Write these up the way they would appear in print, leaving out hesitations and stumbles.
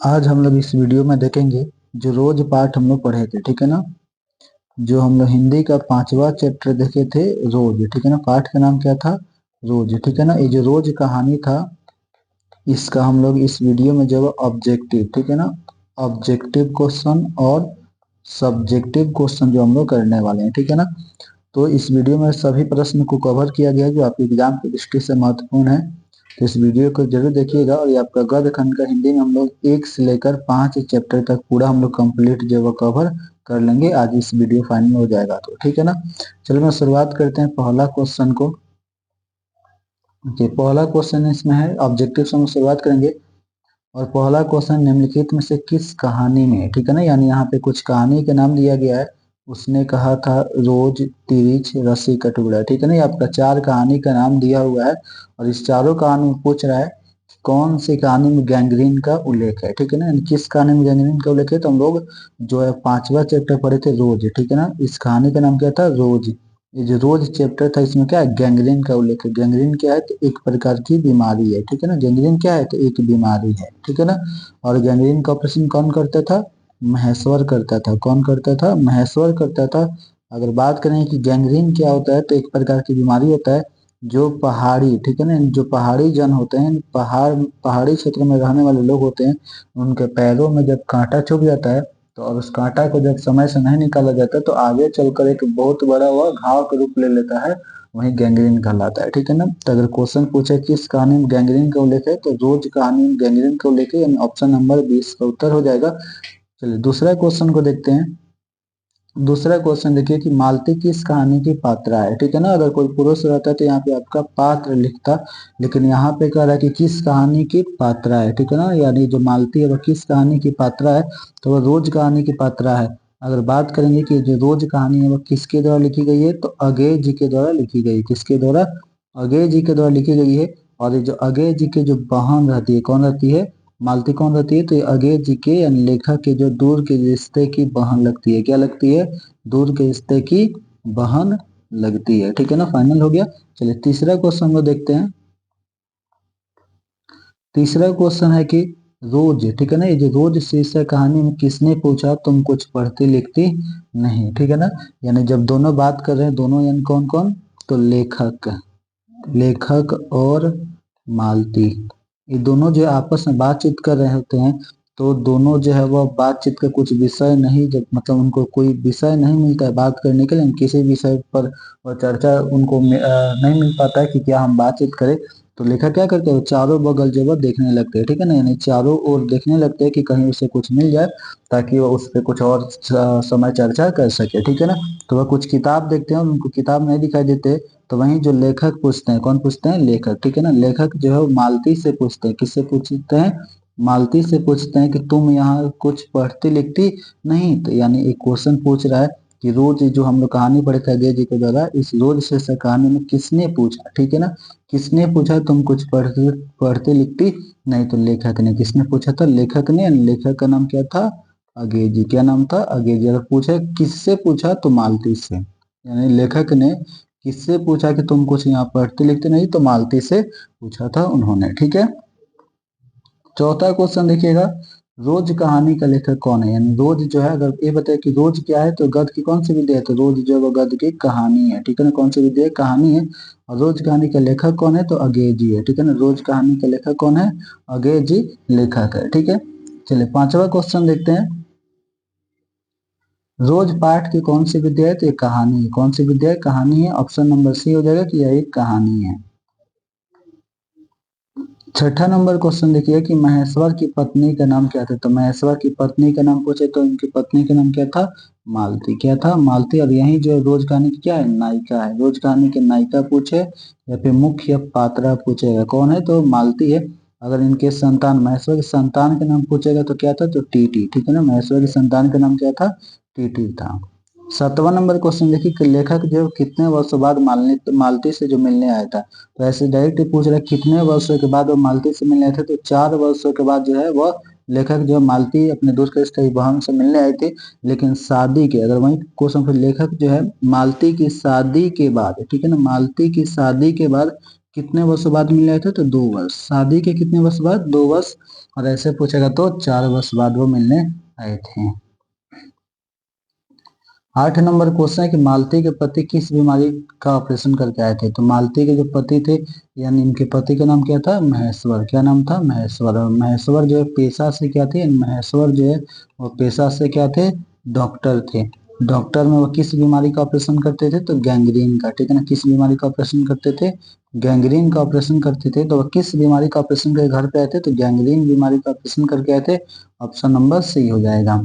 आज हम लोग इस वीडियो में देखेंगे जो रोज पाठ हम लोग पढ़े थे, ठीक है ना। जो हम लोग हिंदी का 5वां चैप्टर देखे थे, रोज, ठीक है ना। पाठ का नाम क्या था? रोज, ठीक है ना। ये जो रोज कहानी था, इसका हम लोग इस वीडियो में जो ऑब्जेक्टिव, ठीक है ना, ऑब्जेक्टिव क्वेश्चन और सब्जेक्टिव क्वेश्चन जो हम लोग करने वाले हैं, ठीक है ना। तो इस वीडियो में सभी प्रश्न को कवर किया गया है जो आपके एग्जाम की दृष्टि से महत्वपूर्ण है। तो इस वीडियो को जरूर देखिएगा। और ये आपका गद्य खंड का हिंदी में हम लोग 1 से लेकर 5 चैप्टर तक पूरा हम लोग कंप्लीट जो है कवर कर लेंगे। आज इस वीडियो फाइनल हो जाएगा, तो ठीक है ना। चलो मैं शुरुआत करते हैं पहला क्वेश्चन को। पहला क्वेश्चन इसमें है, ऑब्जेक्टिव से हम शुरुआत करेंगे। और पहला क्वेश्चन, निम्नलिखित में से किस कहानी में, ठीक है ना, यानी यहाँ पे कुछ कहानी के नाम दिया गया है। उसने कहा था रोज, तिरिच, रस्सी का टुकड़ा, ठीक है ना। ये आपका 4 कहानी का नाम दिया हुआ है। और इस चारों कहानी में पूछ रहा है कि कौन सी कहानी में गैंग्रीन का उल्लेख है, ठीक है ना। यानी किस कहानी में गैंग्रीन का उल्लेख है। तो हम लोग जो है 5वां चैप्टर पढ़े थे रोज, ठीक है ना। इस कहानी का नाम क्या था? रोज। ये जो रोज चैप्टर था इसमें क्या है? गैंग्रीन का उल्लेख है। गैंग्रीन क्या है? तो एक प्रकार की बीमारी है, ठीक है ना। गैंग्रीन क्या है? तो एक बीमारी है, ठीक है ना। और गैंग्रीन का ऑपरेशन कौन करता था? महेश्वर करता था। कौन करता था? महेश्वर करता था। अगर बात करें कि गैंग्रीन क्या होता है, तो एक प्रकार की बीमारी होता है जो पहाड़ी, ठीक है ना, जो पहाड़ी जन होते हैं, पहाड़ी क्षेत्र में रहने वाले लोग होते हैं, उनके पैरों में जब कांटा चुभ जाता है, तो और उस कांटा को जब समय से नहीं निकाला जाता तो आगे चलकर एक बहुत बड़ा वह घाव का रूप ले लेता है। वही गैंग्रीन कहलाता है, ठीक है ना। तो अगर क्वेश्चन पूछे किस कहानी में गैंग्रीन का उल्लेख है, तो रोज कहानी में गैंग्रीन का उल्लेख है, यानी ऑप्शन नंबर 20 का उत्तर हो जाएगा। चलिए दूसरा क्वेश्चन को देखते हैं। दूसरा क्वेश्चन देखिए कि मालती किस कहानी की पात्रा है, ठीक है ना। अगर कोई पुरुष रहता है तो यहाँ पे आपका पात्र लिखता, लेकिन यहाँ पे कह रहा है कि किस कहानी की पात्रा है, ठीक है ना। यानी जो मालती है वह किस कहानी की पात्रा है, तो वह रोज कहानी की पात्रा है। अगर बात करेंगे कि जो रोज कहानी है वह किसके द्वारा लिखी गई है, तो अगेय जी के द्वारा लिखी गई। किसके द्वारा? अगेय जी के द्वारा लिखी गई है। और ये जो अगेय जी की जो बहन रहती है, कौन रहती है? मालती कौन रहती है? तो ये अगेय जी के यानी लेखक के जो दूर के रिश्ते की बहन लगती है। क्या लगती है? दूर के रिश्ते की बहन लगती है, ठीक है ना। फाइनल हो गया। चलिए तीसरा क्वेश्चन को देखते हैं। तीसरा क्वेश्चन है कि रोज, ठीक है ना, ये जो रोज शीर्षक कहानी में किसने पूछा तुम कुछ पढ़ती लिखती नहीं, ठीक है ना। यानी जब दोनों बात कर रहे हैं, दोनों यानी कौन कौन? तो लेखक, लेखक और मालती, ये दोनों जो आपस में बातचीत कर रहे होते हैं। तो दोनों जो है वह बातचीत का कुछ विषय नहीं, जब मतलब उनको कोई विषय नहीं मिलता है बात करने के लिए, किसी विषय पर वह चर्चा उनको नहीं मिल पाता है कि क्या हम बातचीत करें। तो लेखक क्या करते हैं? चारों बगल जो है देखने लगते हैं, ठीक है ना। यानी चारों ओर देखने लगते हैं कि कहीं उसे कुछ मिल जाए, ताकि वह उस पर कुछ और समय चर्चा कर सके, ठीक है ना। तो वह कुछ किताब देखते हैं और उनको किताब नहीं दिखाई देते, तो वहीं जो लेखक पूछते हैं, कौन पूछते हैं? लेखक, ठीक है ना। लेखक जो है वो मालती से पूछते हैं। किससे पूछते हैं? मालती से पूछते हैं कि तुम यहाँ कुछ पढ़ती लिखती नहीं। तो यानी एक क्वेश्चन पूछ रहा है कि रोज जो हम लोग कहानी पढ़े थे अजय जी के द्वारा, इस रोज से कहानी में किसने पूछा, ठीक है ना। किसने पूछा तुम कुछ पढ़ती पढ़ती लिखती नहीं? तो लेखक ने। किसने पूछा था? लेखक ने। लेखक का नाम क्या था? अगेय जी। क्या नाम था? अगेय जी। अगर पूछे किससे पूछा, तो मालती से। यानी लेखक ने किससे पूछा कि तुम कुछ यहाँ पढ़ते लिखते नहीं, तो मालती से पूछा था उन्होंने, ठीक है। चौथा क्वेश्चन देखिएगा, रोज कहानी का लेखक कौन है। यानी रोज जो है, अगर ये बताए कि रोज क्या है, तो गद्य की कौन सी विद्या है, तो रोज जो है वो गद्य की कहानी है, ठीक है ना। कौन सी विद्या है? कहानी है। और रोज कहानी का लेखक कौन है? तो अगेय जी है, ठीक है ना। रोज कहानी का लेखक कौन है? अगेय जी लेखक है, ठीक है। चलिए पांचवा क्वेश्चन देखते हैं। रोज पाठ की कौन सी विद्या है, तो ये कहानी है। कौन सी विद्या है? कहानी है। ऑप्शन नंबर सी हो जाएगा कि यह एक कहानी है। छठा नंबर क्वेश्चन देखिए कि महेश्वर की पत्नी का नाम क्या था। तो महेश्वर की पत्नी का नाम पूछे तो उनकी पत्नी का नाम क्या था? मालती। क्या था? मालती। और यही जो रोज कहानी की क्या है? नायिका है। रोज कहानी की नायिका पूछे या फिर मुख्य पात्रा पूछेगा, कौन है? तो मालती है। अगर इनके संतान, महेश्वर के संतान के नाम पूछेगा तो क्या था? तो टीटी, ठीक है ना। महेश्वर के संतान का नाम क्या था? टीटी था। 7वां नंबर क्वेश्चन देखिए कि लेखक जो कितने वर्षों बाद मालती से जो मिलने आया था। तो ऐसे डायरेक्ट ही पूछ रहा है कितने वर्षों के बाद वो मालती से मिलने आए थे, तो 4 वर्षों के बाद जो है वह लेखक जो है मालती अपने दोस्त के रिश्ते की बहन से मिलने आए थे। लेकिन शादी के, अगर वही क्वेश्चन, फिर लेखक जो है मालती की शादी के बाद, ठीक है ना, मालती की शादी के बाद कितने वर्षों बाद मिलने आए थे? तो 2 वर्ष। शादी के कितने वर्ष बाद? 2 वर्ष। और ऐसे पूछेगा तो 4 वर्ष बाद वो मिलने आए थे। 8 नंबर क्वेश्चन है कि मालती के पति किस बीमारी का ऑपरेशन करके आए थे? तो मालती के जो पति थे, यानी इनके पति का नाम क्या था? महेश्वर। क्या नाम था? महेश्वर। और महेश्वर जो है पेशा से क्या थे? महेश्वर जो है वो पेशा से क्या थे? डॉक्टर थे। डॉक्टर में वो किस बीमारी का ऑपरेशन करते थे? तो गैंग्रीन का। ठीक है ना, किस बीमारी का ऑपरेशन करते थे? गैंग्रीन का ऑपरेशन करते थे। तो वो किस बीमारी का ऑपरेशन करके घर पे आए थे? तो गैंग्रीन बीमारी का ऑपरेशन करके आए थे। ऑप्शन नंबर सी हो जाएगा।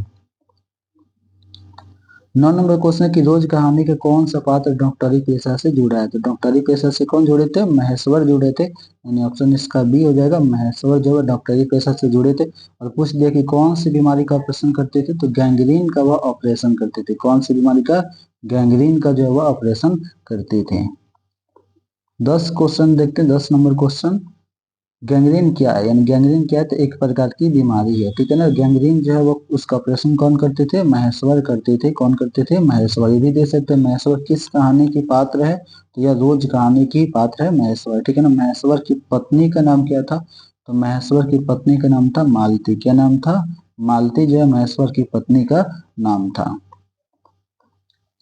9 नंबर क्वेश्चन है कि रोज कहानी के कौन सा पात्र डॉक्टरी पेशा से जुड़ा है? तो डॉक्टरी पेशा से कौन जुड़े थे? महेश्वर जुड़े थे, यानी ऑप्शन इसका बी हो जाएगा। महेश्वर जो है डॉक्टरी पेशा से जुड़े थे। और पूछ दिया कि कौन सी बीमारी का ऑपरेशन करते थे? तो गैंग्रीन का वह ऑपरेशन करते थे। कौन सी बीमारी का? गैंग्रीन का जो है वह ऑपरेशन करते थे। 10 क्वेश्चन देखते हैं। 10 नंबर क्वेश्चन, गैंग्रीन क्या है? यानी गैंग्रीन क्या है? तो एक प्रकार की बीमारी है। ठीक है ना, गैंग्रीन जो है वो उसका ऑपरेशन कौन करते थे? महेश्वर करते थे। कौन करते थे? महेश्वर। ये भी दे सकते हैं महेश्वर किस कहानी की पात्र है? तो यह रोज कहानी की पात्र है महेश्वर। ठीक है ना, महेश्वर की पत्नी का नाम क्या था? तो महेश्वर की पत्नी का नाम था मालती। क्या नाम था? मालती जो है महेश्वर की पत्नी का नाम था।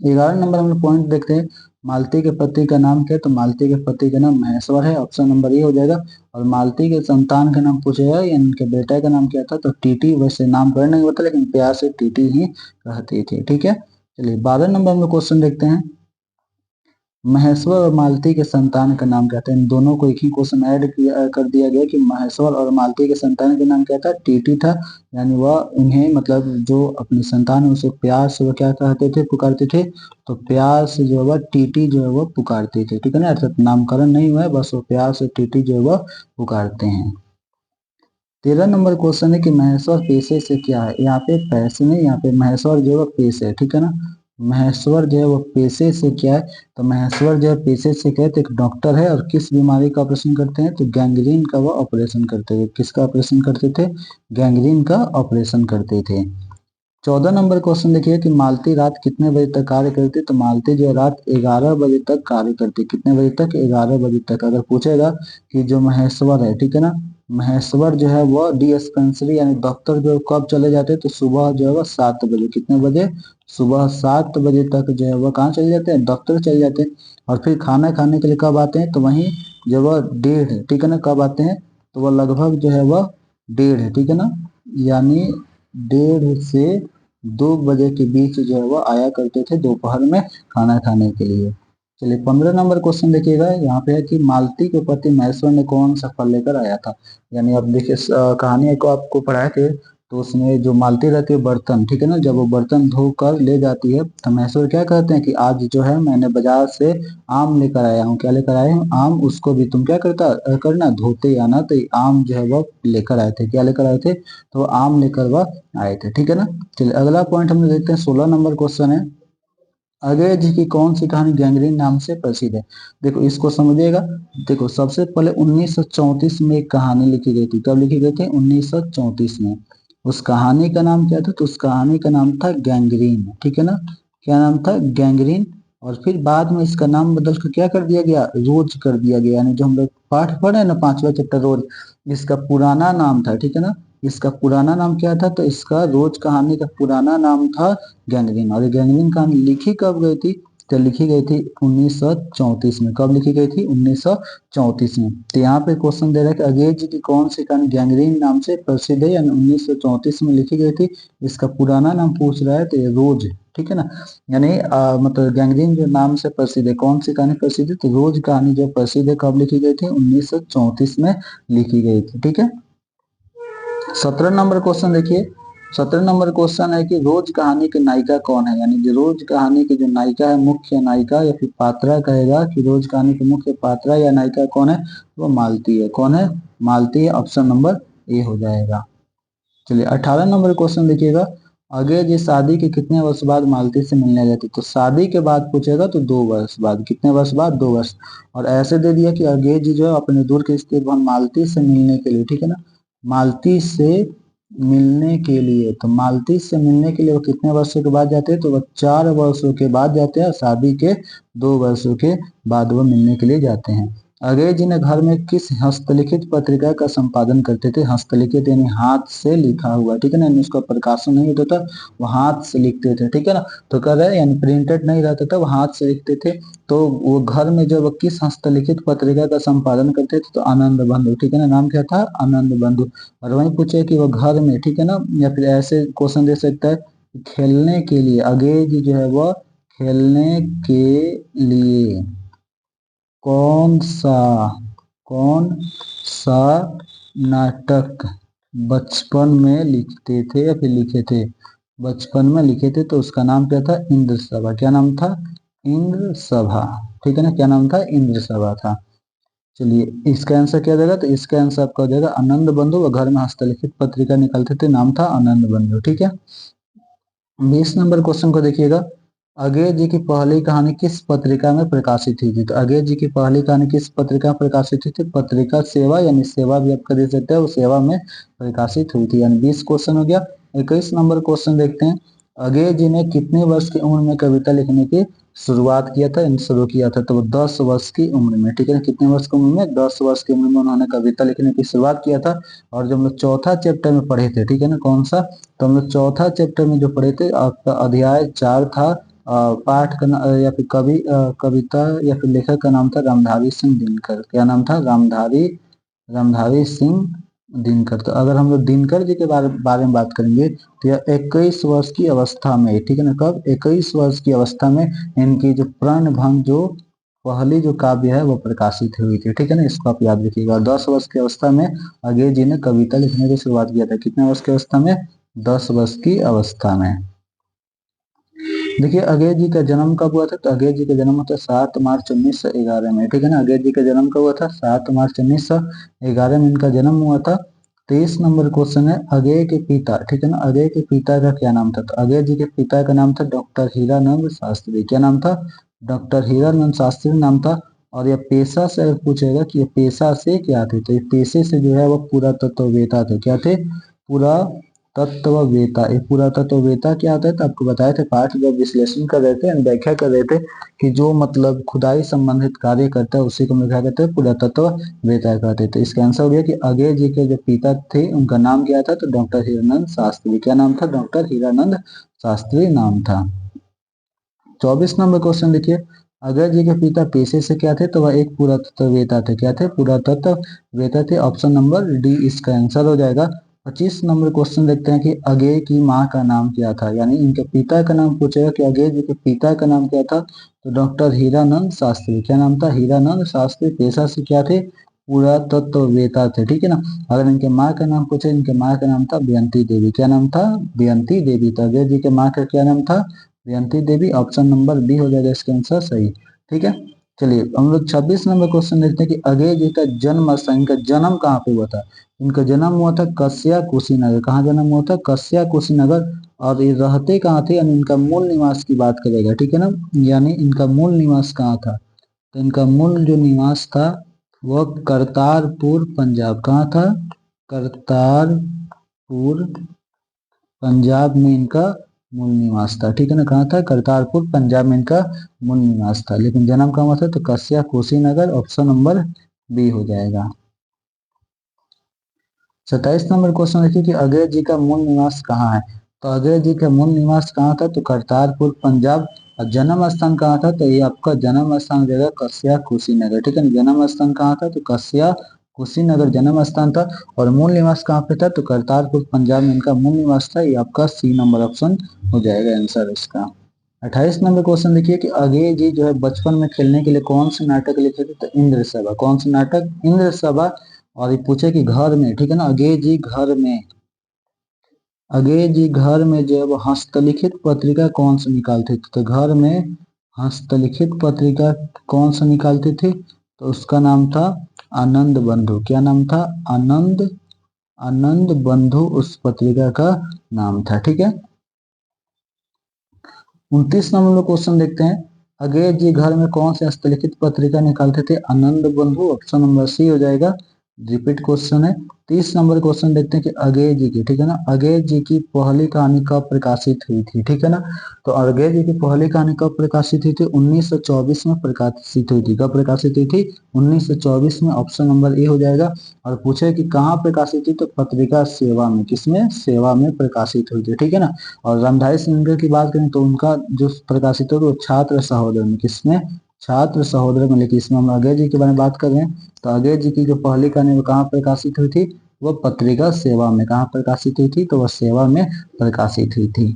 11 नंबर हम लोग पॉइंट देखते हैं। मालती के पति का नाम क्या है? तो मालती के पति का नाम महेश्वर है। ऑप्शन नंबर ए हो जाएगा। और मालती के संतान का नाम पूछेगा, या इनके बेटा का नाम क्या था? तो टीटी। वैसे नाम पर नहीं होता, लेकिन प्यार से टीटी ही कहते थे। ठीक है, चलिए 12 नंबर हम लोग क्वेश्चन देखते हैं। महेश्वर और मालती के संतान का नाम क्या था? इन दोनों को एक ही क्वेश्चन ऐड किया कर दिया गया कि महेश्वर और मालती के संतान का नाम क्या था? टीटी था। यानी वह इन्हें मतलब जो अपनी संतान है उसे प्यार से वो क्या कहते थे? पुकारते थे। तो प्यार से जो है वह टीटी जो है वो पुकारते थे। ठीक है ना, अर्थात नामकरण नहीं हुआ है, बस वो प्यार से टीटी जो है वह पुकारते हैं। 13 नंबर क्वेश्चन है कि महेश्वर पेशे से क्या है? यहाँ पे पैसे नहीं, यहाँ पे महेश्वर जो है पेशे है। ठीक है ना, महेश्वर जो है वो पेशे से क्या है? तो महेश्वर जो है पेशे से क्या है? तो एक डॉक्टर है। और किस बीमारी का ऑपरेशन करते हैं? तो गैंग्रीन का वो ऑपरेशन करते थे। किसका ऑपरेशन करते थे? गैंग्रीन का ऑपरेशन करते थे। 14 नंबर क्वेश्चन देखिए कि मालती रात कितने बजे तक कार्य करती? तो मालती जो है रात 11 बजे तक कार्य करती। कितने बजे तक? 11 बजे तक। अगर पूछेगा कि जो महेश्वर है, ठीक है ना, महेश्वर जो है वो डिस्पेंसरी यानी दफ्तर जो कब चले जाते? तो सुबह जो है वो 7 बजे। कितने बजे? सुबह 7 बजे तक जो है वो कहाँ चले जाते हैं? दफ्तर चले जाते हैं। और फिर खाना खाने के लिए कब आते हैं? तो वहीं जो वह 1:30, ठीक है ना, कब आते हैं? तो वह लगभग जो है वह 1:30, ठीक है ना, यानी 1:30 से 2 बजे के बीच जो है वो आया करते थे दोपहर में खाना खाने के लिए। चलिए 15 नंबर क्वेश्चन देखिएगा। यहाँ पे है कि मालती के पति महेश्वर ने कौन सा फल लेकर आया था? यानी अब देखिए कहानी को आपको पढ़ाए थे, तो उसमें जो मालती रहती है बर्तन, ठीक है ना, जब वो बर्तन धोकर ले जाती है तो महेश्वर क्या कहते हैं कि आज जो है मैंने बाजार से आम लेकर आया हूँ। क्या लेकर आए हैं? आम। उसको भी तुम क्या करना, धोते आना। तो आम जो है वो लेकर आए थे। क्या लेकर आए थे? तो आम लेकर वह आए थे। ठीक है ना, चलिए अगला पॉइंट हम लोग देखते हैं। 16 नंबर क्वेश्चन है, अजय जी की कौन सी कहानी गैंग्रीन नाम से प्रसिद्ध है? देखो इसको समझिएगा। देखो सबसे पहले 1934 में एक कहानी लिखी गई थी। कब लिखी गई थी? 1934 में। उस कहानी का नाम क्या था? तो उस कहानी का नाम था गैंग्रीन। ठीक है ना, क्या नाम था? गैंग्रीन। और फिर बाद में इसका नाम बदल कर क्या कर दिया गया? रोज कर दिया गया। यानी जो हम लोग पाठ पढ़े ना 5वां चैप्टर रोज, इसका पुराना नाम था, ठीक है ना, इसका पुराना नाम क्या था? तो इसका रोज कहानी का पुराना नाम था गैंग्रीन। और ये गैंग्रीन कहानी लिखी कब गई थी? तो लिखी गई थी 1934 में। कब लिखी गई थी? 1934 में। तो यहाँ पे क्वेश्चन दे रहा है कि अजय जी की कौन सी कहानी गैंग्रीन नाम से प्रसिद्ध है? यानी 1934 में लिखी गई थी। इसका पुराना नाम पूछ रहा है, तो ये रोज है। ठीक है ना, यानी मतलब गैंग्रीन जो नाम से प्रसिद्ध है, कौन सी कहानी प्रसिद्ध है? तो रोज कहानी जो प्रसिद्ध है कब लिखी गई थी? 1934 में लिखी गई थी। ठीक है, 17 नंबर क्वेश्चन देखिए। 17 नंबर क्वेश्चन है कि रोज कहानी की नायिका कौन है? यानी जो रोज कहानी की जो नायिका है, मुख्य नायिका या फिर पात्रा कहेगा कि रोज कहानी की मुख्य पात्रा या नायिका कौन है? वो मालती है। कौन है? मालती है। ऑप्शन नंबर ए हो जाएगा। चलिए 18 नंबर क्वेश्चन देखिएगा। अजय जी शादी के कितने वर्ष बाद मालती से मिलने गए थे? तो शादी के बाद पूछेगा तो 2 वर्ष बाद। कितने वर्ष बाद? 2 वर्ष। और ऐसे दे दिया कि अजय जी जो है अपने दूर के स्थित बहन मालती से मिलने के लिए, ठीक है ना, मालती से मिलने के लिए, तो मालती से मिलने के लिए वो कितने वर्षों के बाद जाते हैं? तो वो 4 वर्षों के बाद जाते हैं। और शादी के 2 वर्षों के बाद वो मिलने के लिए जाते हैं। अजय जी ने घर में किस हस्तलिखित पत्रिका का संपादन करते थे? हस्तलिखित यानी हाथ से लिखा हुआ, ठीक है ना, उसका प्रकाशन नहीं होता था, वो हाथ से लिखते थे, ठीक है ना। तो कह रहे हैं यानी प्रिंटेड नहीं रहता था, वो हाथ से लिखते थे। तो वो घर में जब किस हस्तलिखित पत्रिका का संपादन करते थे? तो आनंद बंधु, ठीक है ना, नाम क्या था? आनंद बंधु। और वही पूछे कि वो घर में, ठीक है ना, या फिर ऐसे क्वेश्चन दे सकता है, खेलने के लिए, अजय जी जो है वह खेलने के लिए कौन सा कौन सा नाटक बचपन में लिखते थे या फिर लिखे थे? बचपन में लिखे थे, तो उसका नाम क्या था? इंद्र सभा। क्या नाम था? इंद्र सभा, ठीक है ना, क्या नाम था? इंद्र सभा था। चलिए इसका आंसर क्या देगा? तो इसका आंसर आपका हो जाएगा आनंद बंधु, व घर में हस्तलिखित पत्रिका निकालते थे, नाम था आनंद बंधु, ठीक है। 20 नंबर क्वेश्चन को देखिएगा। अजय जी की पहली कहानी किस पत्रिका में प्रकाशित हुई थी? तो अजय जी की पहली कहानी किस पत्रिका में प्रकाशित हुई थी? पत्रिका सेवा, यानी सेवा भी आपका दे सकते हैं, वो सेवा में प्रकाशित हुई थी। यानी 20 क्वेश्चन हो गया। 21 नंबर क्वेश्चन देखते हैं। अजय जी ने कितने वर्ष की उम्र में कविता लिखने की शुरुआत किया था, शुरू किया था? तो वो 10 वर्ष की उम्र में, ठीक है ना, कितने वर्ष की उम्र में? 10 वर्ष की उम्र में उन्होंने कविता लिखने की शुरुआत किया था। और जब हम लोग चौथा चैप्टर में पढ़े थे, ठीक है ना, कौन सा? तो हम लोग चौथा चैप्टर में जो पढ़े थे, आपका अध्याय 4 था, पाठ का या फिर कविता या फिर लेखक का नाम था रामधारी सिंह दिनकर। क्या नाम था? रामधारी सिंह दिनकर। तो अगर हम लोग दिनकर जी के बारे में बात करेंगे, तो यह 21 वर्ष की अवस्था में, ठीक है ना, कब? 21 वर्ष की अवस्था में इनकी जो प्रण भंग जो पहली जो काव्य है वो प्रकाशित हुई थी, ठीक है ना, इसको आप याद रखिएगा। 10 वर्ष की अवस्था में अजय जी ने कविता लिखने की शुरुआत किया था। कितने वर्ष की अवस्था में? 10 वर्ष की अवस्था में। देखिए अजय जी का जन्म कब हुआ था? तो अजय जी का जन्म होता है 7 मार्च 1911 में, ठीक है ना। अजय जी का जन्म कब हुआ था? 7 मार्च 1911 में इनका जन्म हुआ था। 23 नंबर क्वेश्चन है, अजय के पिता, ठीक है ना, अजय के पिता का क्या नाम था? तो अजय जी के पिता का नाम था डॉक्टर हीरानंद शास्त्री। क्या नाम था? डॉक्टर हीरानंद शास्त्री नाम था। और यह पेशा से अगर पूछेगा कि ये पेशा से क्या थे, तो ये पेशे से जो है वो पुरातत्ववेता थे। क्या थे? पूरा तत्ववेता। एक पुरातत्ववेता क्या होता है? तो आपको बताए थे पाठ जब विश्लेषण कर रहे थे, व्याख्या कर रहे थे कि जो मतलब खुदाई संबंधित कार्य करता है उसी को हम क्या कहते हैं? पुरातत्ववेता कहते हैं। तो इसका आंसर हो गया कि अजय जी के जो पिता थे उनका नाम क्या था? तो डॉक्टर हीरानंद शास्त्री। क्या नाम था? डॉक्टर हीरानंद शास्त्री नाम था। 24 नंबर क्वेश्चन देखिए। अजय जी के पिता पेशे से क्या थे? तो वह एक पुरातत्ववेता थे। क्या थे? पुरातत्ववेता थे। ऑप्शन नंबर डी इसका आंसर हो जाएगा। 25 नंबर क्वेश्चन देखते हैं कि अजय की माँ का नाम क्या था, यानी इनके पिता का नाम पूछेगा कि अजय जी के पिता का नाम क्या था? तो डॉक्टर हीरानंद शास्त्री। क्या नाम था? हीरानंद शास्त्री। पेशा से क्या थे? पुरातत्ववेता थे, ठीक है ना। अगर इनके माँ का नाम पूछे, इनके माँ का नाम था बेयंती देवी। क्या नाम था? बेयंती देवी। तो अजय जी के माँ का क्या नाम था? बेयंती देवी। ऑप्शन नंबर बी हो जाएगा इसका आंसर सही, ठीक है। चलिए हम लोग 26 नंबर क्वेश्चन देखते हैं कि अजय जी का जन्म स्थान, इनका जन्म कहाँ पे हुआ था? इनका जन्म हुआ था कस्या कुशीनगर। कहाँ जन्म हुआ था? कस्या कुशीनगर। और ये रहते कहाँ थे, यानी इनका मूल निवास की बात करेगा, ठीक है ना, यानी इनका मूल निवास कहाँ था? तो इनका मूल जो निवास था वह करतारपुर पंजाब। कहाँ था? करतारपुर पंजाब में इनका मूल निवास था, ठीक है ना। कहाँ था? करतारपुर पंजाब में इनका मूल निवास था। लेकिन जन्म कहाँ हुआ था? तो कस्या कुशीनगर। ऑप्शन नंबर बी हो जाएगा। 27 नंबर क्वेश्चन देखिए कि अजय जी का मूल निवास कहाँ है? तो अजय जी का मूल निवास कहाँ था? तो करतारपुर पंजाब। और जन्म स्थान कहाँ था? तो ये आपका जन्म स्थान हो जाएगा कस्या कुशीनगर, ठीक है ना। जन्म स्थान कहाँ था? तो कस्या कुशीनगर जन्म स्थान था। और मूल निवास कहाँ पे था? तो करतारपुर पंजाब में इनका मूल निवास था। ये आपका सी नंबर ऑप्शन हो जाएगा आंसर इसका। 28 नंबर क्वेश्चन देखिए कि अजय जी जो है बचपन में खेलने के लिए कौन से नाटक लिखे थे? तो इंद्र सभा। कौन से नाटक? इंद्र सभा। और ये पूछे कि घर में, ठीक है ना, अजय जी घर में जो है वो हस्तलिखित पत्रिका कौन सी निकालते थे? तो घर में हस्तलिखित पत्रिका कौन सा निकालते थे? तो उसका नाम था आनंद बंधु। क्या नाम था? आनंद बंधु उस पत्रिका का नाम था, ठीक है। 29 नंबर क्वेश्चन देखते हैं। अजय जी घर में कौन से हस्तलिखित पत्रिका निकालते थे? आनंद बंधु। ऑप्शन नंबर सी हो जाएगा। रिपीट क्वेश्चन है। 30 नंबर क्वेश्चन देखते हैं कि अगेय जी की, ठीक है ना, अगेय जी की पहली कहानी कब प्रकाशित हुई थी, ठीक है ना। तो अगेय जी की पहली कहानी कब प्रकाशित हुई थी? 1924 में प्रकाशित हुई थी। कब प्रकाशित हुई थी? 1924 में। ऑप्शन नंबर ए हो जाएगा। और पूछे कि कहाँ प्रकाशित हुई, तो पत्रिका सेवा में। किसमें? सेवा में प्रकाशित हुई थी, ठीक है ना। और रामधारी सिंह की बात करें तो उनका जो प्रकाशित हुआ वो छात्र सहोदर में। किसमें? छात्र सहोदर में। लेकिन इसमें हम अगेय जी के बारे में बात कर रहे हैं, तो अगेय जी की जो पहली कहानी वो कहाँ प्रकाशित हुई थी? वह पत्रिका सेवा में। कहाँ प्रकाशित हुई थी? तो वह सेवा में प्रकाशित हुई थी।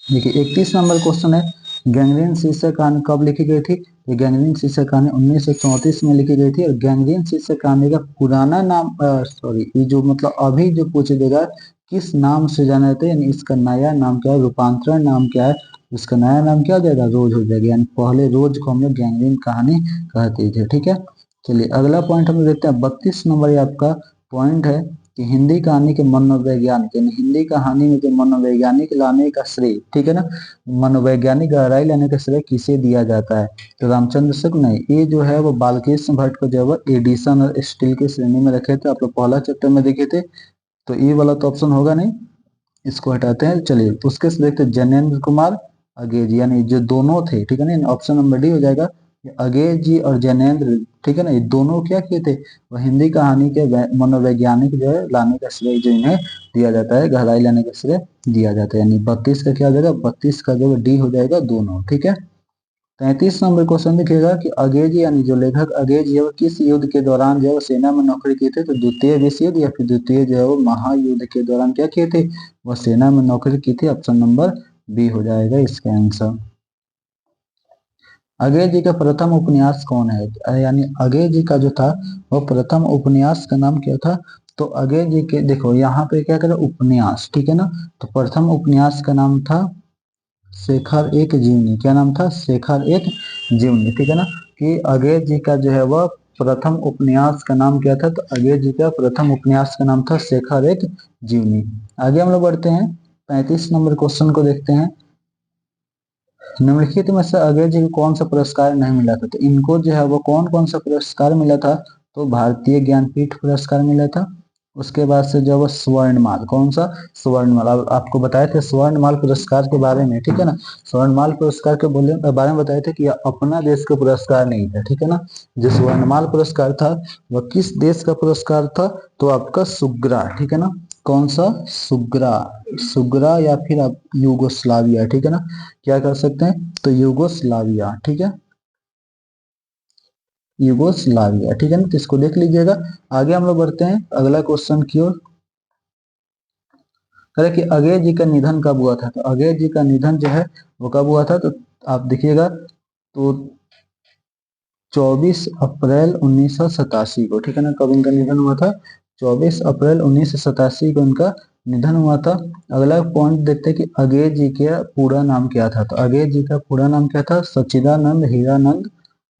देखिए 31 नंबर क्वेश्चन है, गैंग्रीन शीर्षक कहानी कब लिखी गई थी? ये गैंग्रीन शीर्षक कहानी 1934 में लिखी गई थी। और गैंग्रीन शीर्षक कहानी का पुराना नाम सॉरी ये जो मतलब अभी जो पूछ देगा किस नाम से जाना जाता है, यानी इसका नया नाम क्या है, रूपांतरण नाम क्या है, इसका नया नाम क्या हो जाएगा? रोज हो जाएगा। यानी पहले रोज को हम लोग गैंग्रीन कहानी कहते थे, ठीक है। चलिए अगला पॉइंट हम देखते हैं। 32 नंबर ये आपका पॉइंट है कि हिंदी कहानी के मनोवैज्ञानिक, यानी हिंदी कहानी में जो मनोवैज्ञानिक लाने का श्रेय, ठीक है ना, मनोवैज्ञानिक गहराई लाने का श्रेय किसे दिया जाता है? तो रामचंद्र शुक्ल नहीं, ये जो है वो बालकृष्ण भट्ट को जो है एडिशन और स्टील की श्रेणी में रखे थे। आप लोग पहला चैप्टर में देखे थे, तो ये वाला तो ऑप्शन होगा नहीं, इसको हटाते हैं। चलिए उसके से देखते जैनेन्द्र कुमार अगेय जी, यानी जो दोनों थे, ठीक है ना, ऑप्शन नंबर डी हो जाएगा। अगेय जी और जैनेन्द्र, ठीक है ना, ये दोनों क्या किए थे? वह हिंदी कहानी के मनोवैज्ञानिक जो है लाने का श्रेय जो इन्हें दिया जाता है, गहराई लाने का श्रेय दिया जाता है। यानी 32 का क्या हो जाएगा? 32 का जो डी हो जाएगा दोनों, ठीक है। 33 नंबर क्वेश्चन देखिएगा कि अगेय जी यानी जो लेखक अगेय जी है वो किस युद्ध के दौरान जो है वो सेना में नौकरी किए थे? तो द्वितीय विश्व युद्ध या फिर द्वितीय जो है वो महायुद्ध के दौरान क्या किए थे? वह सेना में नौकरी की थी। ऑप्शन नंबर बी हो जाएगा इसका आंसर। अगेय जी का प्रथम उपन्यास कौन है? यानी अगेय जी का जो था वो प्रथम उपन्यास का नाम क्या था? तो अगेय जी के देखो यहाँ पे क्या करें, उपन्यास, ठीक है ना। तो प्रथम उपन्यास का नाम था शेखर एक जीवनी। क्या नाम था? शेखर एक जीवनी, ठीक है ना। कि अगेय जी का जो है वह प्रथम उपन्यास का नाम क्या था? तो अगेय जी का प्रथम उपन्यास का नाम था शेखर एक जीवनी। आगे हम लोग बढ़ते हैं, 35 नंबर क्वेश्चन को देखते हैं। निम्नलिखित में से अगेय जी को कौन सा पुरस्कार नहीं मिला था? तो इनको जो है वो कौन कौन सा पुरस्कार मिला था? तो भारतीय ज्ञानपीठ पुरस्कार मिला था। उसके बाद से जो वो स्वर्णमाल, कौन सा? स्वर्णमाल। आपको बताए थे स्वर्णमाल पुरस्कार के बारे में, ठीक है ना। स्वर्णमाल पुरस्कार के बारे में बताए थे कि यह अपना देश का पुरस्कार नहीं था, ठीक है ना। जो स्वर्णमाल पुरस्कार था वह किस देश का पुरस्कार था? तो आपका सुग्रा, ठीक है ना। कौन सा? सुग्रा। सुग्रा या फिर आप यूगोस्लाविया, ठीक है ना। क्या कर सकते हैं? तो यूगोस्लाविया, ठीक है, यूगोस्लाविया, ठीक है ना। तो इसको देख लीजिएगा। आगे हम लोग बढ़ते हैं अगला क्वेश्चन की ओर। कह कि अगेय जी का निधन कब हुआ था? तो अगेय जी का निधन जो है वो कब हुआ था? तो आप देखिएगा तो 24 अप्रैल 1987 को, ठीक है ना। कब इनका निधन हुआ था? 24 अप्रैल 1987 को इनका निधन हुआ था। अगला पॉइंट देखते हैं कि अगेय जी का पूरा नाम क्या था? तो अगेय जी का पूरा नाम क्या था? सच्चिदानंद हीरानंद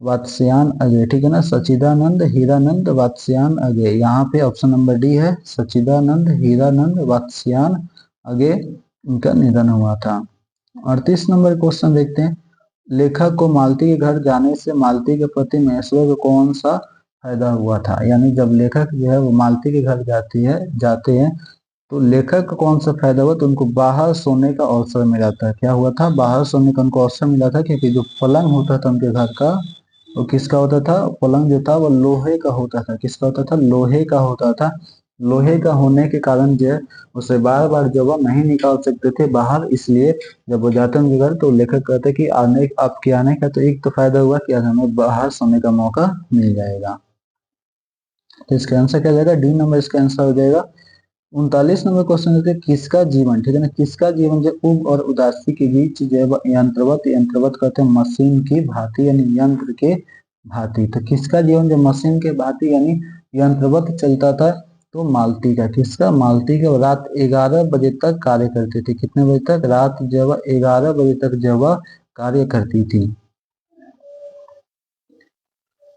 वात्स्यायन अगेय, ठीक है ना। सच्चिदानंद हीरानंद वात्स्यायन अगेय। यहाँ पे ऑप्शन नंबर डी है, सच्चिदानंद हीरानंद वात्स्यायन अगेय इनका निधन हुआ था। 38 नंबर क्वेश्चन देखते हैं। लेखक को मालती के घर जाने से मालती के पति महेश्वर को कौन सा फायदा हुआ था? यानी जब लेखक जो है वो मालती के घर जाते हैं तो लेखक को कौन सा फायदा हुआ? तो उनको बाहर सोने का अवसर मिला था। क्या हुआ था? बाहर सोने का उनको अवसर मिला था, क्योंकि जो पलंग होता था उनके घर का वो किसका होता था? पलंग जो था वो लोहे का होता था। किसका होता था? लोहे का होता था। लोहे का होने के कारण जो है उसे बार बार जब वह नहीं निकाल सकते थे बाहर, इसलिए जब वो जाते उनके घर तो लेखक कहते कि आपके आने का तो एक तो फायदा हुआ कि आज हमें बाहर सोने का मौका मिल जाएगा। तो इसका आंसर क्या जाएगा? डी नंबर इसका आंसर हो जाएगा। 39 नंबर क्वेश्चन है किसका जीवन, ठीक है ना, किसका जीवन जो उब और उदासी के बीच जो है यंत्रवत कहते हैं मशीन की भांति, यानी यंत्र के भांति। तो किसका जीवन जो मशीन के भांति यानी यंत्रवत चलता था? तो मालती का। किसका? मालती का। रात 11 बजे तक कार्य करती थी। कितने बजे तक? रात जब 11 बजे तक जब कार्य करती थी।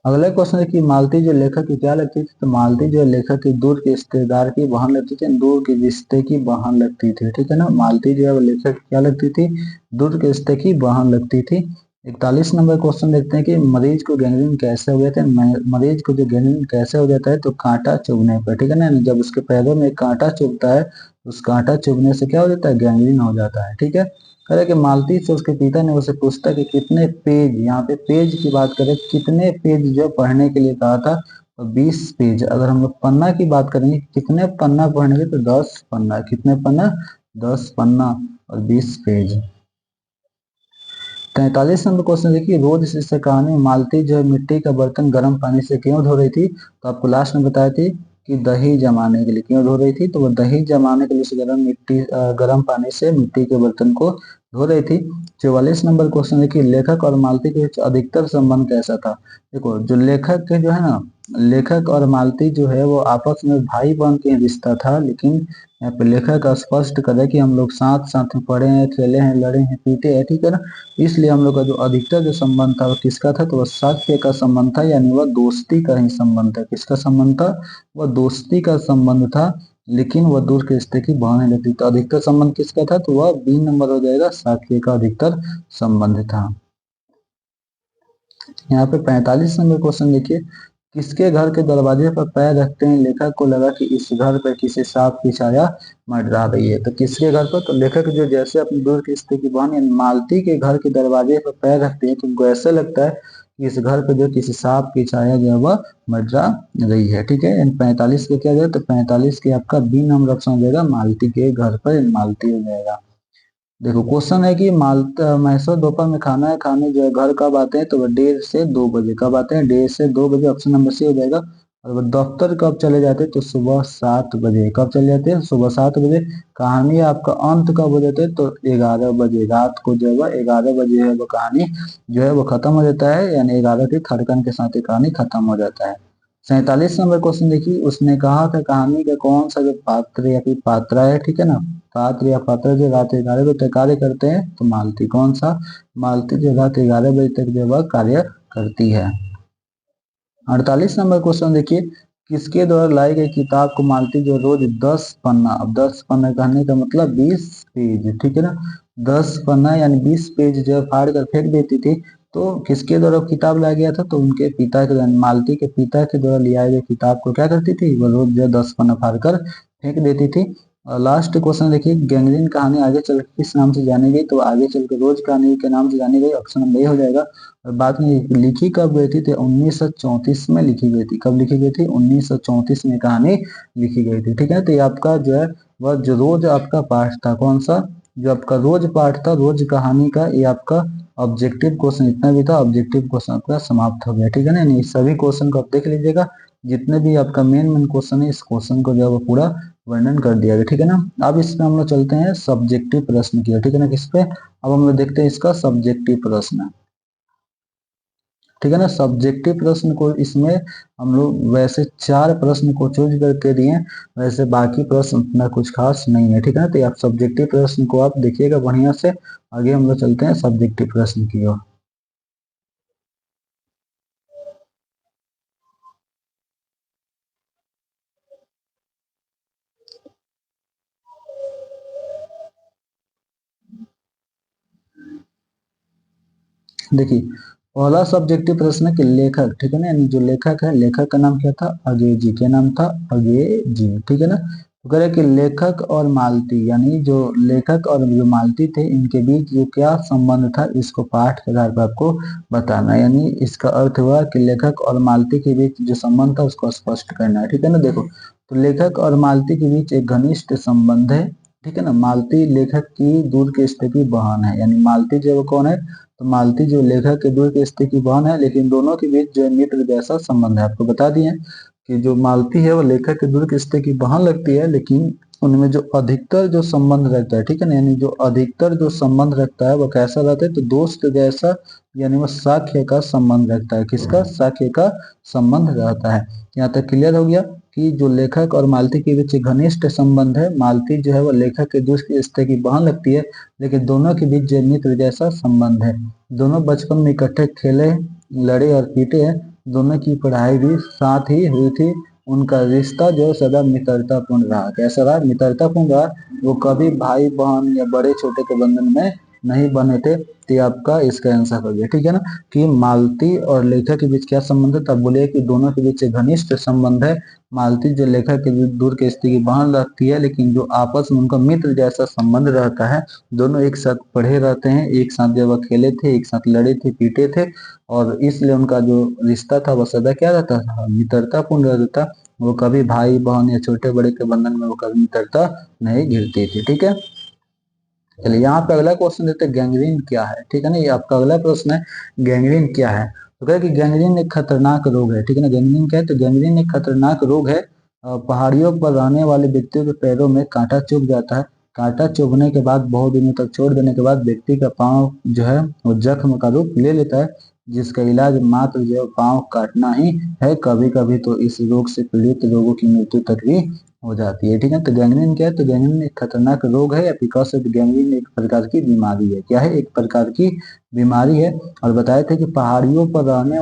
अगला क्वेश्चन है कि मालती जो लेखक की क्या लगती थी? तो मालती जो लेखक की दूर के रिश्तेदार की बहन लगती थी, दूर के रिश्ते की बहन लगती थी, ठीक है ना। मालती जो है वो लेखक क्या लगती थी? दूर के रिश्ते की बहन लगती थी। 41 नंबर क्वेश्चन देखते हैं कि मरीज को गैंग्रीन कैसे हो जाता है। मरीज को जो गैंग्रीन कैसे हो जाता है, तो कांटा चुभने पर, ठीक है ना। जब उसके पैरों में एक कांटा चुभता है, उस कांटा चुभने से क्या हो जाता है, गैंग्रीन हो जाता है, ठीक है। कह रहे कि मालती से उसके पिता ने उसे पूछता कि कितने पेज, यहाँ पे पेज की बात करें, कितने पेज जो पढ़ने के लिए कहा था, तो 20 पेज। अगर हम लोग पन्ना की बात करेंगे, कितने पन्ना पढ़ने के, तो 10 पन्ना। कितने पन्ना, 10 पन्ना और 20 पेज। 43 नंबर क्वेश्चन देखिए, रोज से कहानी मालती जो है मिट्टी का बर्तन गर्म पानी से क्यों धो रही थी, तो आपको लास्ट में बताया थी कि दही जमाने के लिए क्यों धो रही थी, तो वो दही जमाने के लिए उसे गर्म पानी से मिट्टी के बर्तन को धो रही थी। 44 नंबर क्वेश्चन देखिए, लेखक और मालती के बीच अधिकतर संबंध कैसा था। देखो जो लेखक के जो है ना, लेखक और मालती जो है वो आपस में भाई बहन के रिश्ता था, लेकिन यहाँ पे लेखक स्पष्ट करे कि हम लोग साथ साथ में पढ़े हैं, खेले हैं, लड़े हैं, पीटे हैं, ठीक है ना। इसलिए हम लोग का जो अधिकतर जो संबंध था वो किसका था, तो वह साक्ष्य का संबंध था, यानी वह दोस्ती का ही संबंध था। किसका संबंध था, वह दोस्ती का संबंध था, लेकिन वह दूर के रिश्ते की भावना लगती। तो अधिकतर संबंध किसका था, तो वह बी नंबर हो जाएगा, साक्ष्य का अधिकतर संबंध था। यहाँ पे 45 नंबर क्वेश्चन देखिए, किसके घर के दरवाजे पर पैर रखते हैं लेखक को लगा कि इस घर पर किसी सांप की छाया मंडरा रही है। तो किसके घर पर, तो लेखक जो जैसे अपनी दूर के रिश्ते की बहन यानी मालती के घर के दरवाजे पर पैर रखते हैं, तो उनको ऐसा लगता है कि इस घर पर जो किसी सांप की छाया जो है वह मंडरा रही है, ठीक है। 45 के क्या जाए, तो 45 के आपका बी नंबर ऑप्शन हो जाएगा, मालती के घर पर मालती हो जाएगा। देखो क्वेश्चन है कि महेश्वर दोपहर में खाना खाने जो है घर कब आते हैं, तो वह 1:30 से 2 बजे। कब आते हैं, 1:30 से 2 बजे, ऑप्शन नंबर सी हो जाएगा। और वह दफ्तर कब चले जाते हैं, तो सुबह 7 बजे। कब चले जाते हैं, सुबह 7 बजे। कहानी आपका अंत कब हो जाता है, तो 11 बजे। रात को जो है वह 11 बजे है वो कहानी जो है वो खत्म हो जाता है, यानी 11 के थड़कन के साथ ही कहानी खत्म हो जाता है। 47 नंबर क्वेश्चन देखिए, उसने कहा था कहानी का कौन सा जो पात्र या फिर पात्रा है, ठीक है ना। पात्र या पात्र जो रात 11 बजे तक कार्य करते हैं, तो मालती। कौन सा, मालती जो रात 11 बजे तक जो वह कार्य करती है। 48 नंबर क्वेश्चन देखिए, किसके द्वारा लाई गई किताब को मालती जो रोज 10 पन्ना, अब 10 पन्ना कहने का मतलब 20 पेज, ठीक है ना। 10 पन्ना यानी 20 पेज जो है फाड़ कर फेंक देती थी। तो किसके द्वारा किताब लाया गया था, तो उनके पिता के द्वारा, मालती के पिता के द्वारा लिया गया किताब को क्या करती थी, वह रोज जो 10 पन्ना फाड़ कर फेंक देती थी। और लास्ट क्वेश्चन देखिए, गैंग्रीन कहानी आगे चल किस नाम से जानी गई, तो आगे चल के रोज कहानी के नाम से जानी गई, ऑप्शन नंबर ए हो जाएगा। और बात में लिखी कब गई थी, तो 1934 में लिखी गई थी। कब लिखी गई थी, 1934 में कहानी लिखी गई थी, ठीक है। तो ये आपका जो है वह जो रोज आपका पाठ था, कौन सा, जो आपका रोज पाठ था, रोज कहानी का, ये आपका ऑब्जेक्टिव क्वेश्चन इतना भी था, ऑब्जेक्टिव क्वेश्चन आपका समाप्त हो गया, ठीक है ना। यानी सभी क्वेश्चन को आप देख लीजिएगा, जितने भी आपका मेन मेन क्वेश्चन है, इस क्वेश्चन को जो है वो पूरा वर्णन कर दिया गया, ठीक है ना। अब इसमें हम लोग चलते हैं सब्जेक्टिव प्रश्न की, ठीक है ना। किस पे, अब हम लोग देखते हैं इसका सब्जेक्टिव प्रश्न, ठीक है ना। सब्जेक्टिव प्रश्न को इसमें हम लोग वैसे 4 प्रश्न को चूज करके दिए, वैसे बाकी प्रश्न उतना कुछ खास नहीं है, ठीक है ना। तो आप सब्जेक्टिव प्रश्न को आप देखिएगा बढ़िया से। आगे हम लोग चलते हैं सब्जेक्टिव प्रश्न की ओर। देखिए पहला सब्जेक्टिव प्रश्न है कि लेखक, ठीक है ना, यानी जो लेखक है, लेखक का नाम क्या था, अजय जी। क्या नाम था, अजय जी, ठीक है ना। तो कह रहे कि लेखक और मालती, यानी जो लेखक और जो मालती थे, इनके बीच जो क्या संबंध था, इसको पाठ के आधार पर आपको बताना है। यानी इसका अर्थ हुआ कि लेखक और मालती के बीच जो संबंध था उसको स्पष्ट करना है, ठीक है ना। देखो तो लेखक और मालती के बीच एक घनिष्ठ संबंध है, ठीक है ना। मालती लेखक की दूर की स्थिति बहन है, यानी मालती जो है वो कौन है, तो मालती जो लेखक के दूर की स्थिति की बहन है, लेकिन दोनों के बीच जो है मित्र जैसा संबंध है। आपको बता दिए कि जो मालती है वो लेखक के दूर की स्थिति की बहन लगती है, लेकिन उनमें जो अधिकतर जो संबंध रहता है, ठीक है ना, यानी जो अधिकतर जो संबंध रखता है वो कैसा रहता है, तो दोस्त जैसा, यानी वो साख्य का संबंध रखता है। किसका, साख्य का संबंध रहता है। यहाँ तक क्लियर हो गया कि जो लेखक और मालती के बीच घनिष्ठ संबंध है, मालती जो है वो लेखक के दूसरी स्थिति की बहन लगती है, लेकिन दोनों के बीच जो मित्र जैसा संबंध है। दोनों बचपन में इकट्ठे खेले, लड़े और पीटे हैं। दोनों की पढ़ाई भी साथ ही हुई थी। उनका रिश्ता जो सदा मित्रतापूर्ण रहा। कैसा रहा, मित्रतापूर्ण रहा। वो कभी भाई बहन या बड़े छोटे के बंधन में नहीं बने थे, तो आपका इसका आंसर हो गया। ठीक है ना, कि मालती और लेखक के बीच क्या संबंध है, तब बोले कि दोनों के बीच एक घनिष्ठ संबंध है। मालती जो लेखक के बीच दूर की स्थिति बांध रखती है, लेकिन जो आपस में उनका मित्र जैसा संबंध रहता है, दोनों एक साथ पढ़े रहते हैं, एक साथ जब खेले थे, एक साथ लड़े थे, पीटे थे, और इसलिए उनका जो रिश्ता था वह सदा क्या रहता था, मित्रतापूर्ण रहता था। वो कभी भाई बहन या छोटे बड़े के बंधन में वो कभी मित्रता नहीं गिरती थी। ठीक है, चलिए यहाँ पे अगला क्वेश्चन देते हैं, गैंग्रीन क्या है। ठीक है ना, ये आपका अगला प्रश्न है, गैंग्रीन क्या है। तो कहे कि गैंग्रीन एक खतरनाक रोग है। ठीक है ना, गैंग्रीन क्या है, तो गैंग्रीन एक खतरनाक रोग है। पहाड़ियों पर रहने वाले व्यक्तियों के पैरों में कांटा चुभ जाता है। कांटा चुभने के बाद बहुत दिनों तक छोड़ देने के बाद व्यक्ति का पाँव जो है वो जख्म का रूप ले लेता है, जिसका इलाज मात्र जो है पाँव काटना ही है। कभी कभी तो इस रोग से पीड़ित लोगों की मृत्यु तक भी हो जाती है। ठीक है, तो गैंग्रीन क्या है, तो गैंग्रीन एक खतरनाक रोग है, या बिकॉज ऑफ गैंग्रीन एक प्रकार की बीमारी है। क्या है, एक प्रकार की बीमारी है। और बताए थे कि पहाड़ियों पर रहने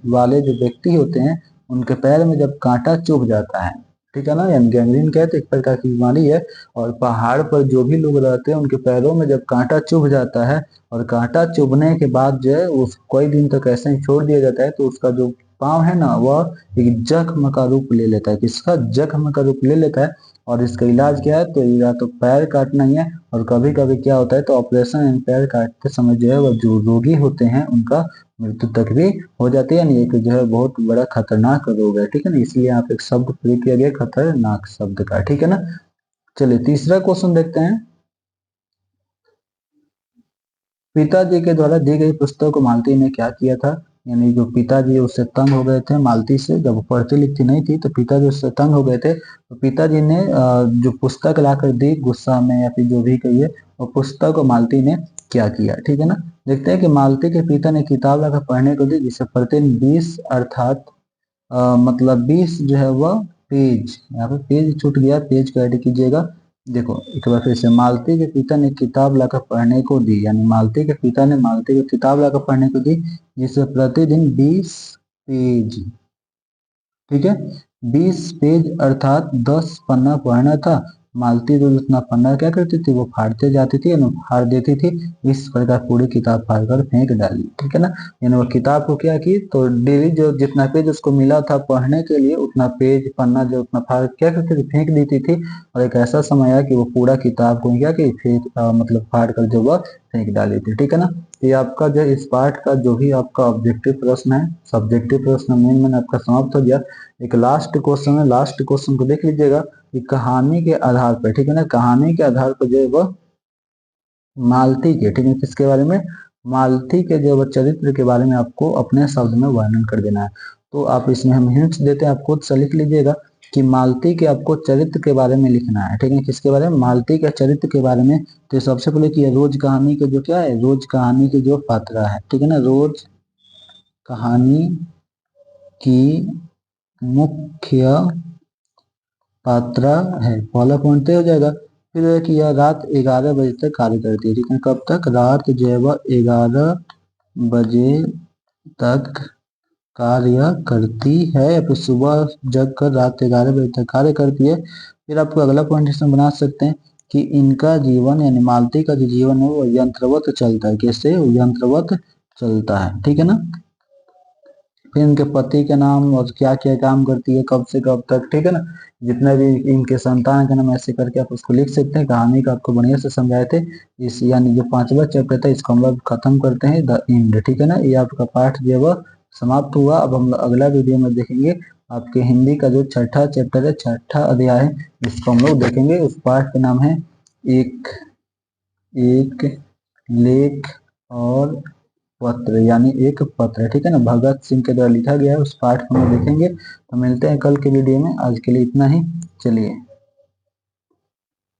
वाले जो व्यक्ति होते हैं, उनके पैर में जब कांटा चुभ जाता है, ठीक है ना, यानी गैंग्रीन क्या है, तो एक प्रकार की बीमारी है। और पहाड़ पर जो भी लोग रहते हैं उनके पैरों में जब कांटा चुभ जाता है, और कांटा चुभने के बाद जो है उस कोई दिन तक ऐसे ही छोड़ दिया जाता है, तो उसका जो पाँव है ना वह एक जख्म का रूप ले लेता है। किसका, जख्म का रूप ले लेता है। और इसका इलाज क्या है, तो या तो पैर काटना ही है, और कभी कभी क्या होता है, तो ऑपरेशन एंड पैर काटते समय जो है वो जो रोगी होते हैं उनका मृत्यु तक भी हो जाती है। यानी एक जो है बहुत बड़ा खतरनाक रोग है। ठीक है ना, इसलिए यहाँ पे एक शब्द प्रयोग किया गया खतरनाक शब्द का। ठीक है ना, चलिए तीसरा क्वेश्चन देखते हैं। पिताजी के द्वारा दी गई पुस्तक को मालती ने क्या किया था। यानी जो पिताजी उससे तंग हो गए थे मालती से, जब वो पढ़ती लिखती नहीं थी तो पिताजी उससे तंग हो गए थे, तो पिताजी ने जो पुस्तक लाकर दी गुस्सा में, या फिर जो भी कहिए, वो पुस्तक को मालती ने क्या किया। ठीक है ना, देखते हैं कि मालती के पिता ने किताब लाकर पढ़ने को दी, जिसे प्रतिदिन 20 अर्थात मतलब 20 जो है वह पेज, यहाँ पे पेज छूट गया, पेज को ऐड कीजिएगा। देखो एक बार फिर से, मालती के पिता ने किताब लाकर पढ़ने को दी, यानी मालती के पिता ने मालती को किताब लाकर पढ़ने को दी, जिसे प्रतिदिन 20 पेज, ठीक है, 20 पेज अर्थात 10 पन्ना पढ़ना था। मालती रोज उतना पन्ना क्या करती थी, वो फाड़ते जाती थी, यानी फाड़ देती थी। इस प्रकार पूरी किताब फाड़ कर फेंक डाली। ठीक है ना, यानी वो किताब को क्या की, तो डेली जो जितना पेज उसको मिला था पढ़ने के लिए, उतना पेज पन्ना जो उतना फाड़ क्या करती थी, फेंक देती थी। और एक ऐसा समय आया कि वो पूरा किताब को क्या की, फेंक मतलब फाड़ कर जो वह फेंक डाली थी। ठीक है ना, ये आपका जो इस पार्ट का जो भी आपका ऑब्जेक्टिव प्रश्न है, सब्जेक्टिव प्रश्न मेन आपका समाप्त हो गया। एक लास्ट क्वेश्चन है, लास्ट क्वेश्चन को देख लीजिएगा। कि कहानी के आधार पर, ठीक है ना, कहानी के आधार पर जो है वह मालती के, ठीक है, किसके बारे में, मालती के जो चरित्र के बारे में आपको अपने शब्द में वर्णन कर देना है। तो आप इसमें हम हिंट्स देते हैं, आप खुद से लिख लीजिएगा कि मालती के आपको चरित्र के बारे में लिखना है। ठीक है, किसके बारे में, मालती के चरित्र के बारे में। तो सबसे पहले कि रोज कहानी के जो क्या है, रोज कहानी के जो पात्रा है, ठीक है ना, रोज कहानी की मुख्य पात्रा है, पहला पॉइंट तय हो जाएगा। फिर है कि यह रात 11 बजे तक कार्य करती है। ठीक है, कब तक, रात जो है वह 11 बजे तक कार्य करती है, या फिर सुबह जग कर रात 11 बजे तक कार्य करती है। फिर आपको अगला पॉइंट इसमें बना सकते हैं कि इनका जीवन, यानी मालती का जो जीवन है वो यंत्रवत चलता है। कैसे, वो यंत्रवत चलता है। ठीक है ना, फिर इनके पति के नाम और क्या क्या काम करती है, कब से कब तक। ठीक है ना, जितने भी इनके संतान का नाम ऐसे करके आप उसको लिख सकते हैं। कहानी का आपको बढ़िया से समझाए थे। इस यानी जो 5वां चैप्टर था इसको हम लोग खत्म करते हैं, द एंड। ठीक है ना, ये आपका पाठ जो है वह समाप्त हुआ। अब हम अगला वीडियो में देखेंगे आपके हिंदी का जो 6ठा चैप्टर है, 6ठा अध्याय है, इसको हम लोग देखेंगे। उस पाठ का नाम है एक एक लेख और पत्र, यानी एक पत्र। ठीक है ना, भगत सिंह के द्वारा लिखा गया है, उस पाठ को हम देखेंगे। तो मिलते हैं कल के वीडियो में, आज के लिए इतना ही, चलिए।